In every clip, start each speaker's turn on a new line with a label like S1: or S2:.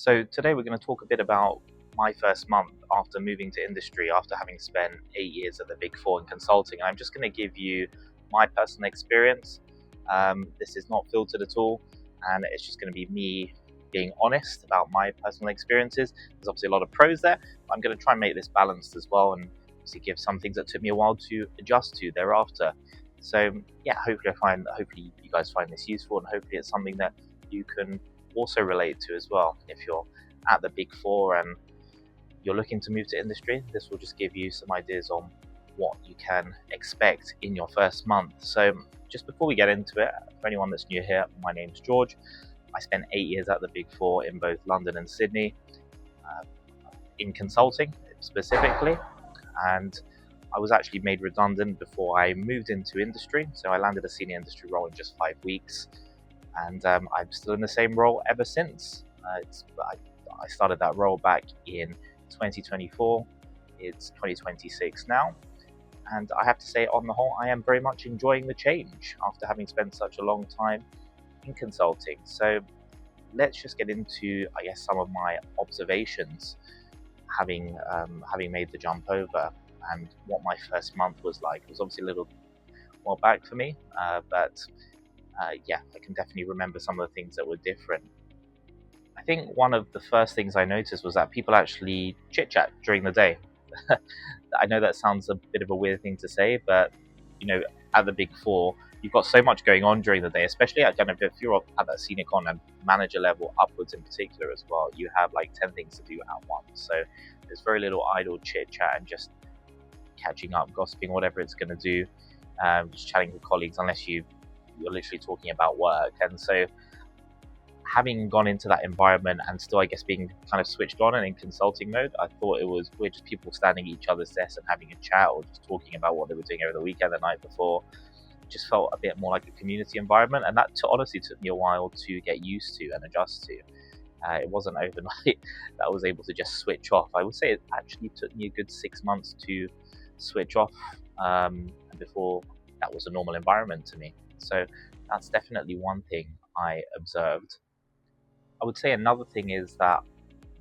S1: So today we're going to talk a bit about my first month after moving to industry, after having spent 8 years at the Big Four in consulting. I'm just going to give you my personal experience. This is not filtered at all, and it's just going to be me being honest about my personal experiences. There's obviously a lot of pros there, but I'm going to try and make this balanced as well, and obviously give some things that took me a while to adjust to thereafter. So yeah, hopefully you guys find this useful, and hopefully it's something that you can also relate to as well. If you're at the Big Four and you're looking to move to industry, this will just give you some ideas on what you can expect in your first month. So just before we get into it, for anyone that's new here, my name's George. I spent 8 years at the Big Four in both London and Sydney, in consulting specifically, and I was actually made redundant before I moved into industry. So I landed a senior industry role in just 5 weeks, and I'm still in the same role ever since. I started that role back in 2024. It's 2026 now, and I have to say, on the whole, I am very much enjoying the change after having spent such a long time in consulting. So let's just get into, I guess, some of my observations having made the jump over, and what my first month was like. It was obviously a little more back for me, but yeah, I can definitely remember some of the things that were different. I think one of the first things I noticed was that people actually chit chat during the day. I know that sounds a bit of a weird thing to say, but at the Big Four, you've got so much going on during the day, especially if you're at that senior con and manager level upwards in particular as well. You have like 10 things to do at once, so there's very little idle chit chat and just catching up, gossiping, whatever it's going to do, just chatting with colleagues, unless you're literally talking about work. And so having gone into that environment and still, I guess, being kind of switched on and in consulting mode, I thought we're just people standing at each other's desks and having a chat, or just talking about what they were doing over the weekend, the night before. It just felt a bit more like a community environment, and that honestly took me a while to get used to and adjust to. It wasn't overnight that I was able to just switch off. I would say it actually took me a good 6 months to switch off, before that was a normal environment to me. So that's definitely one thing I observed. I would say another thing is that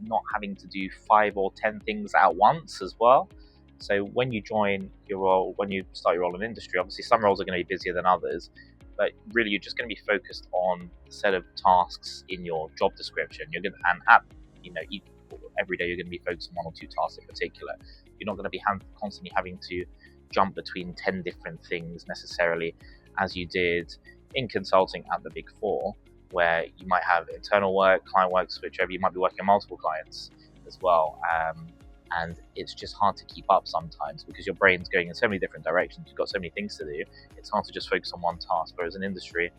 S1: not having to do 5 or 10 things at once as well. So when you join your role, when you start your role in industry, obviously some roles are going to be busier than others, but really you're just going to be focused on a set of tasks in your job description. You're going to, every day you're going to be focused on 1 or 2 tasks in particular. You're not going to be constantly having to jump between 10 different things necessarily, as you did in consulting at the Big Four, where you might have internal work, client work, switchover. You might be working on multiple clients as well, and it's just hard to keep up sometimes because your brain's going in so many different directions. You've got so many things to do. It's hard to just focus on one task. Whereas in industry,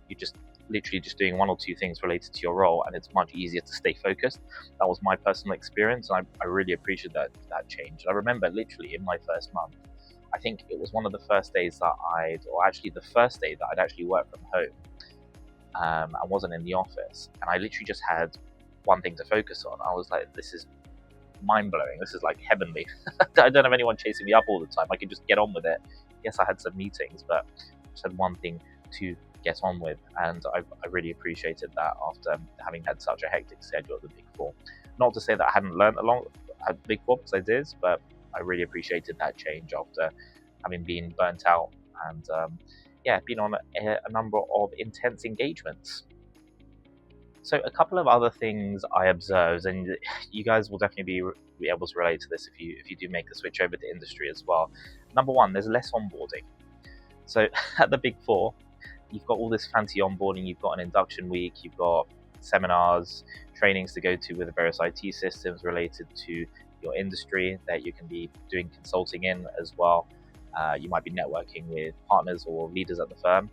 S1: you're just literally just doing 1 or 2 things related to your role, and it's much easier to stay focused. That was my personal experience, and I really appreciated that change. I remember literally in my first month, I think it was one of the first days that the first day that I'd actually worked from home. I wasn't in the office, and I literally just had one thing to focus on. I was like, this is mind-blowing. This is like heavenly. I don't have anyone chasing me up all the time. I can just get on with it. Yes, I had some meetings, but I just had one thing to get on with, and I really appreciated that after having had such a hectic schedule at the Big Four. Not to say that I hadn't learned along at Big Four, because I did, but I really appreciated that change after having been burnt out and been on a number of intense engagements. So a couple of other things I observed, and you guys will definitely be able to relate to this if you do make the switch over to industry as well. Number one, there's less onboarding. So at the Big Four, you've got all this fancy onboarding. You've got an induction week. You've got seminars, trainings to go to with the various IT systems related to your industry that you can be doing consulting in as well. You might be networking with partners or leaders at the firm,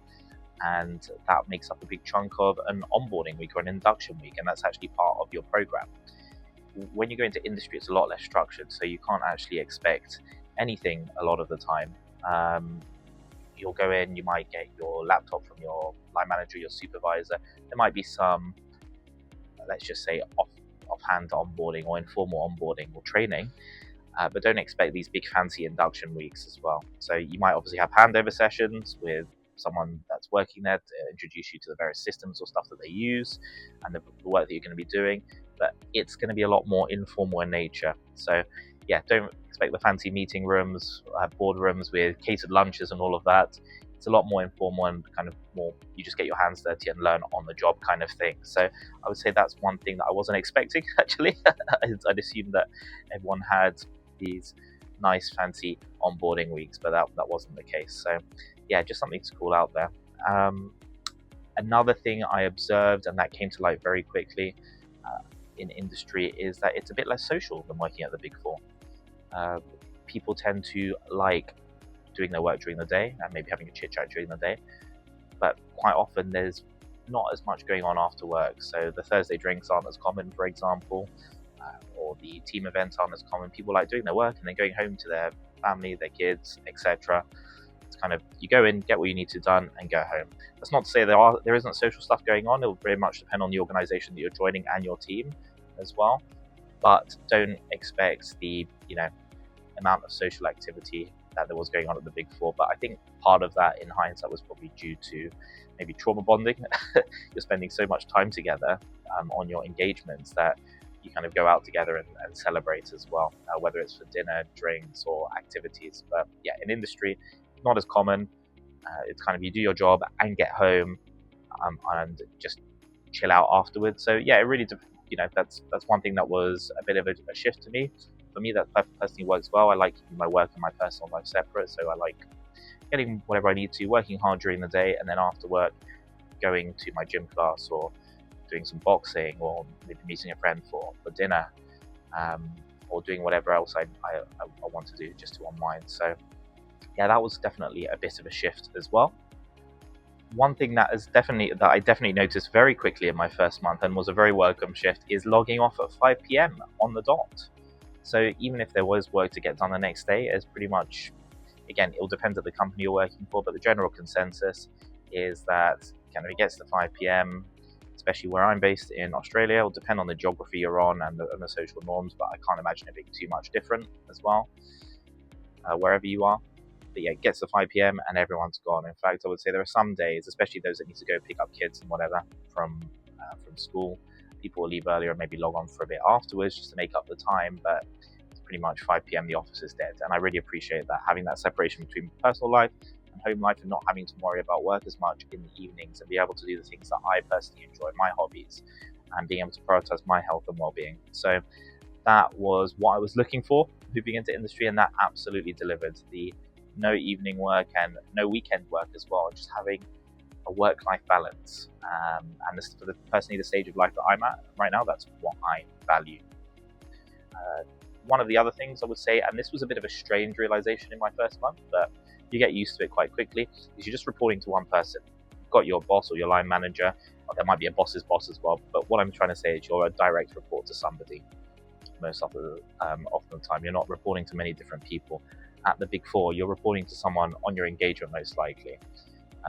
S1: and that makes up a big chunk of an onboarding week or an induction week, and that's actually part of your program. When you go into industry, it's a lot less structured, so you can't actually expect anything a lot of the time. You'll go in, you might get your laptop from your line manager, your supervisor. There might be some, let's just say, offhand onboarding or informal onboarding or training, but don't expect these big fancy induction weeks as well. So you might obviously have handover sessions with someone that's working there to introduce you to the various systems or stuff that they use and the work that you're going to be doing. But it's going to be a lot more informal in nature. So yeah, don't expect the fancy meeting rooms, boardrooms with catered lunches and all of that. It's a lot more informal and kind of more, you just get your hands dirty and learn on the job kind of thing. So I would say that's one thing that I wasn't expecting, actually. I'd assumed that everyone had these nice fancy onboarding weeks, but that wasn't the case. So yeah, just something to call out there. Another thing I observed, and that came to light very quickly in industry, is that it's a bit less social than working at the Big Four. People tend to like doing their work during the day and maybe having a chit chat during the day, but quite often there's not as much going on after work. So the Thursday drinks aren't as common, for example, or the team events aren't as common. People like doing their work and then going home to their family, their kids, etc. It's kind of, you go in, get what you need to done, and go home. That's not to say there isn't social stuff going on. It will very much depend on the organization that you're joining and your team as well. But don't expect the amount of social activity that there was going on at the Big Four. But I think part of that, in hindsight, was probably due to maybe trauma bonding. You're spending so much time together on your engagements that you kind of go out together and celebrate as well, whether it's for dinner, drinks, or activities. But yeah, in industry, not as common. It's kind of, you do your job and get home and just chill out afterwards. So yeah, it really, that's one thing that was a bit of a shift to me. For me, that personally works well. I like keeping my work and my personal life separate, so I like getting whatever I need to, working hard during the day, and then after work, going to my gym class or doing some boxing, or maybe meeting a friend for dinner, or doing whatever else I want to do just to unwind. So yeah, that was definitely a bit of a shift as well. One thing that I definitely noticed very quickly in my first month, and was a very welcome shift, is logging off at 5 p.m. on the dot. So even if there was work to get done the next day, it's pretty much, again, it will depend on the company you're working for, but the general consensus is that kind of it gets to 5 p.m., especially where I'm based in Australia. It will depend on the geography you're on and the social norms, but I can't imagine it being too much different as well, wherever you are. But yeah, it gets to 5 p.m. and everyone's gone. In fact, I would say there are some days, especially those that need to go pick up kids and whatever from school, people will leave earlier and maybe log on for a bit afterwards just to make up the time, but it's pretty much 5 p.m. the office is dead. And I really appreciate that, having that separation between personal life and home life, and not having to worry about work as much in the evenings, and be able to do the things that I personally enjoy, my hobbies, and being able to prioritize my health and well-being. So that was what I was looking for moving into industry, and that absolutely delivered. The no evening work and no weekend work as well, just having a work-life balance, and this, for personally the stage of life that I'm at right now, that's what I value. One of the other things I would say, and this was a bit of a strange realization in my first month, but you get used to it quite quickly, is you're just reporting to one person. You've got your boss or your line manager, or there might be a boss's boss as well, but what I'm trying to say is you're a direct report to somebody. Most often the time, you're not reporting to many different people. At the Big Four, you're reporting to someone on your engagement, most likely.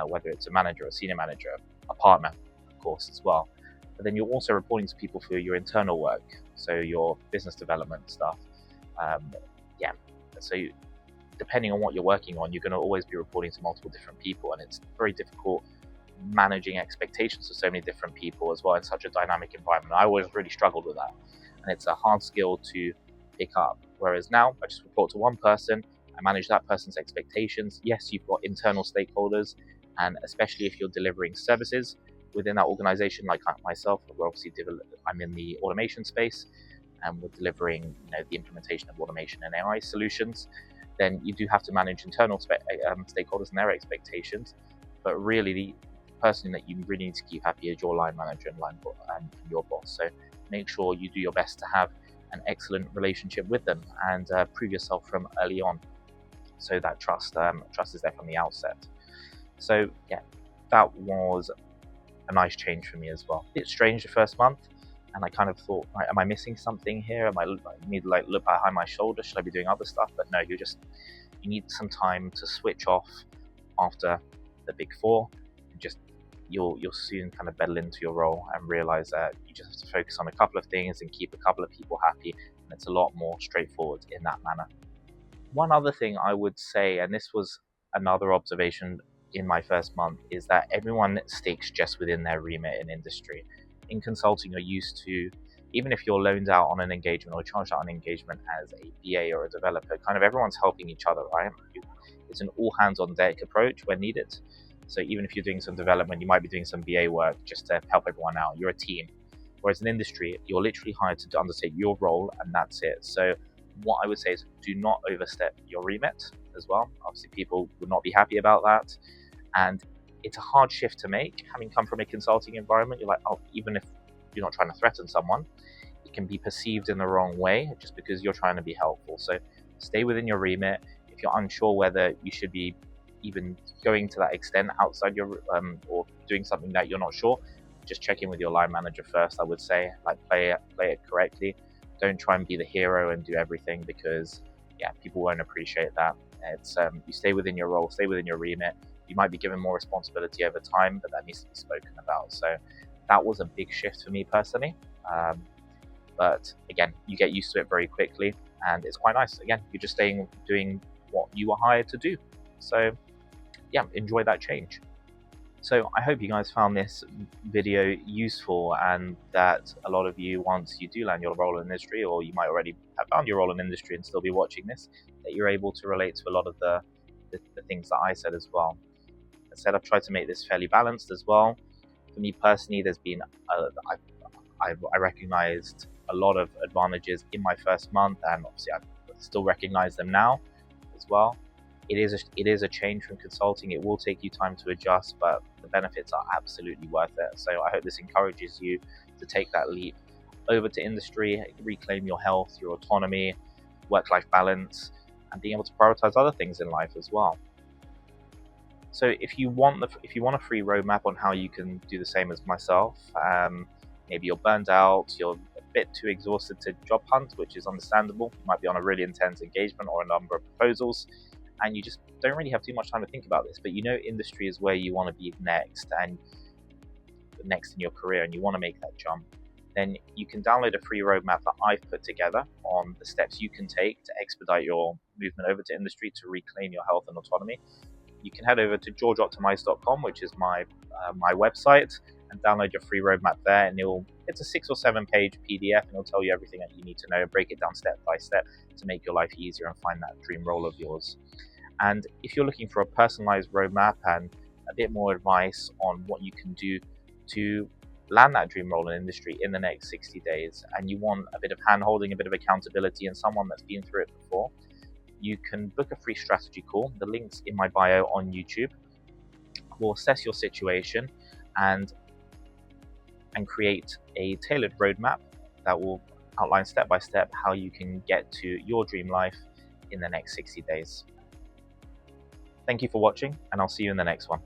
S1: Whether it's a manager, a senior manager, a partner, of course, as well. But then you're also reporting to people for your internal work, so your business development stuff. So depending on what you're working on, you're going to always be reporting to multiple different people, and it's very difficult managing expectations of so many different people as well in such a dynamic environment. I always really struggled with that, and it's a hard skill to pick up. Whereas now, I just report to one person, I manage that person's expectations. Yes, you've got internal stakeholders, and especially if you're delivering services within that organization, like myself, I'm in the automation space, and we're delivering the implementation of automation and AI solutions, then you do have to manage internal stakeholders and their expectations. But really, the person that you really need to keep happy is your line manager and your boss. So make sure you do your best to have an excellent relationship with them, and prove yourself from early on, so that trust is there from the outset. So yeah, that was a nice change for me as well. It's strange the first month, and I kind of thought, right, am I missing something here? I need to look behind my shoulder? Should I be doing other stuff? But no, you need some time to switch off after the Big Four. You'll soon kind of settle into your role and realize that you just have to focus on a couple of things and keep a couple of people happy, and it's a lot more straightforward in that manner. One other thing I would say, and this was another observation in my first month, is that everyone sticks just within their remit in industry. In consulting, you're used to even if you're loaned out on an engagement or charged out on an engagement as a BA or a developer, kind of everyone's helping each other, right? It's an all hands on deck approach when needed. So even if you're doing some development, you might be doing some BA work just to help everyone out. You're a team. Whereas in industry, you're literally hired to undertake your role and that's it. So what I would say is do not overstep your remit as well. Obviously, people would not be happy about that. And it's a hard shift to make. Having come from a consulting environment, you're like, oh, even if you're not trying to threaten someone, it can be perceived in the wrong way just because you're trying to be helpful. So stay within your remit. If you're unsure whether you should be even going to that extent outside your or doing something that you're not sure, just check in with your line manager first. I would say, like, play it correctly. Don't try and be the hero and do everything, because people won't appreciate that. It's you stay within your role, stay within your remit. You might be given more responsibility over time, but that needs to be spoken about. So that was a big shift for me personally. But again, you get used to it very quickly, and it's quite nice. Again, you're just doing what you were hired to do. So enjoy that change. So I hope you guys found this video useful, and that a lot of you, once you do land your role in industry, or you might already have found your role in industry and still be watching this, that you're able to relate to a lot of the things that I said as well. As I said, I've tried to make this fairly balanced as well. For me personally, there's been I recognized a lot of advantages in my first month, and obviously I still recognize them now as well. It is a change from consulting. It will take you time to adjust, but the benefits are absolutely worth it. So I hope this encourages you to take that leap over to industry, reclaim your health, your autonomy, work-life balance, and being able to prioritize other things in life as well. So if you want a free roadmap on how you can do the same as myself, maybe you're burned out, you're a bit too exhausted to job hunt, which is understandable. You might be on a really intense engagement or a number of proposals, and you just don't really have too much time to think about this, but you know industry is where you want to be next, and next in your career, and you want to make that jump, then you can download a free roadmap that I've put together on the steps you can take to expedite your movement over to industry to reclaim your health and autonomy. You can head over to georgeoptimize.com, which is my website, and download your free roadmap there, and it's a 6 or 7 page PDF, and it'll tell you everything that you need to know, break it down step by step to make your life easier and find that dream role of yours. And if you're looking for a personalized roadmap and a bit more advice on what you can do to land that dream role in industry in the next 60 days, and you want a bit of hand-holding, a bit of accountability, and someone that's been through it before, you can book a free strategy call. The link's in my bio on YouTube. We'll assess your situation and create a tailored roadmap that will outline step by step how you can get to your dream life in the next 60 days. Thank you for watching, and I'll see you in the next one.